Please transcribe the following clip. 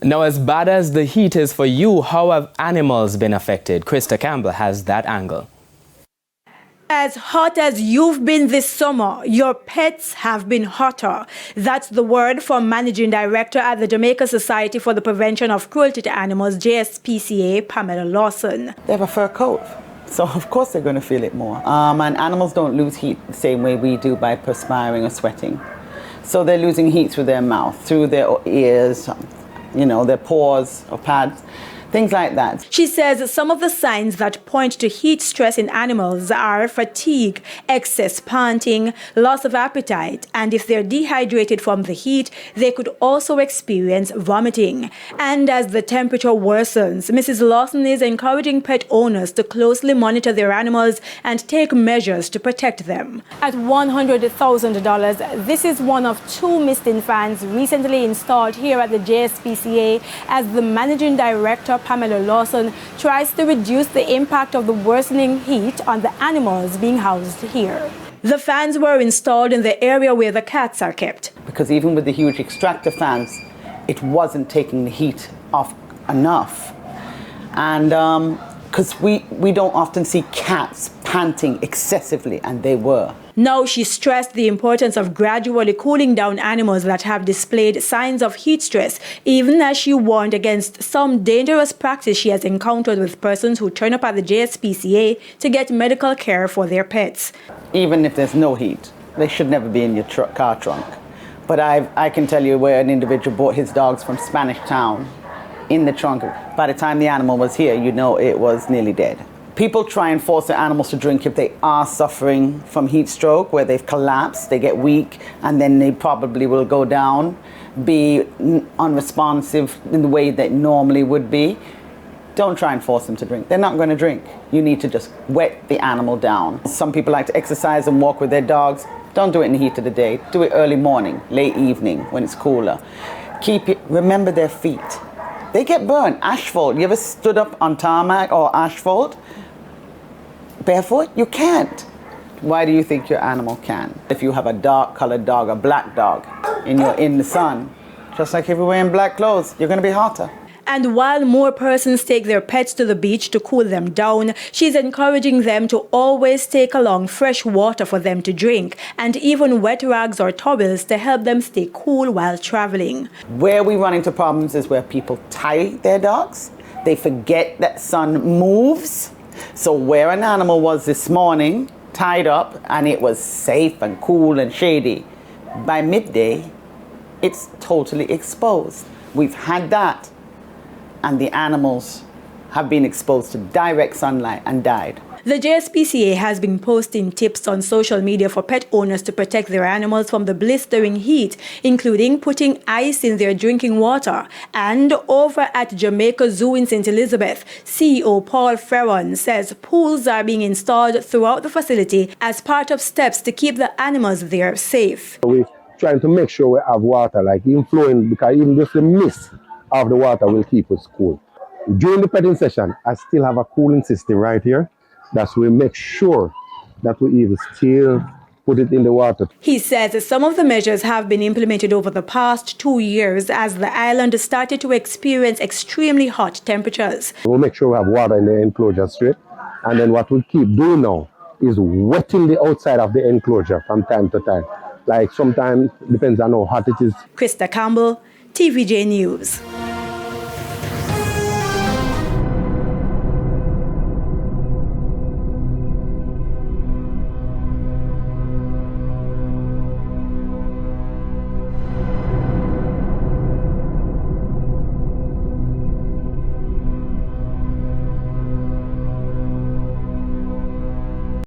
Now, as bad as the heat is for you, how have animals been affected? Krista Campbell has that angle. As hot as you've been this summer, your pets have been hotter. That's the word from Managing Director at the Jamaica Society for the Prevention of Cruelty to Animals, JSPCA, Pamela Lawson. They have a fur coat, so of course they're going to feel it more. And animals don't lose heat the same way we do by perspiring or sweating. So they're losing heat through their mouth, through their ears, their paws or pads. Things like that. She says some of the signs that point to heat stress in animals are fatigue, excess panting, loss of appetite, and if they're dehydrated from the heat, they could also experience vomiting. And as the temperature worsens, Mrs. Lawson is encouraging pet owners to closely monitor their animals and take measures to protect them. At $100,000, this is one of 2 misting fans recently installed here at the JSPCA as the Managing Director Pamela Lawson tries to reduce the impact of the worsening heat on the animals being housed here. The fans were installed in the area where the cats are kept. Because even with the huge extractor fans, it wasn't taking the heat off enough. And because we don't often see cats panting excessively, and they were. Now she stressed the importance of gradually cooling down animals that have displayed signs of heat stress, even as she warned against some dangerous practice she has encountered with persons who turn up at the JSPCA to get medical care for their pets. Even if there's no heat, they should never be in your car trunk. But I can tell you where an individual bought his dogs from Spanish Town in the trunk. By the time the animal was here, it was nearly dead. People try and force their animals to drink if they are suffering from heat stroke, where they've collapsed, they get weak, and then they probably will go down, be unresponsive in the way they normally would be. Don't try and force them to drink. They're not going to drink. You need to just wet the animal down. Some people like to exercise and walk with their dogs. Don't do it in the heat of the day. Do it early morning, late evening, when it's cooler. Remember their feet. They get burned. Asphalt. You ever stood up on tarmac or asphalt? Barefoot? You can't. Why do you think your animal can? If you have a dark colored dog, a black dog, and you're in the sun, just like if you're wearing black clothes, you're going to be hotter. And while more persons take their pets to the beach to cool them down, she's encouraging them to always take along fresh water for them to drink, and even wet rags or towels to help them stay cool while traveling. Where we run into problems is where people tie their dogs. They forget that sun moves. So where an animal was this morning, tied up, and it was safe and cool and shady, by midday, it's totally exposed. We've had that, and the animals have been exposed to direct sunlight and died. The JSPCA has been posting tips on social media for pet owners to protect their animals from the blistering heat, including putting ice in their drinking water. And over at Jamaica Zoo in St. Elizabeth, CEO Paul Ferron says pools are being installed throughout the facility as part of steps to keep the animals there safe. We're trying to make sure we have water, like inflowing, because even just the mist of the water will keep us cool. During the petting session, I still have a cooling system right here. That's we make sure that we even still put it in the water. He says some of the measures have been implemented over the past 2 years as the island started to experience extremely hot temperatures. We'll make sure we have water in the enclosure straight. And then what we keep doing now is wetting the outside of the enclosure from time to time. Like sometimes, depends on how hot it is. Krista Campbell, TVJ News.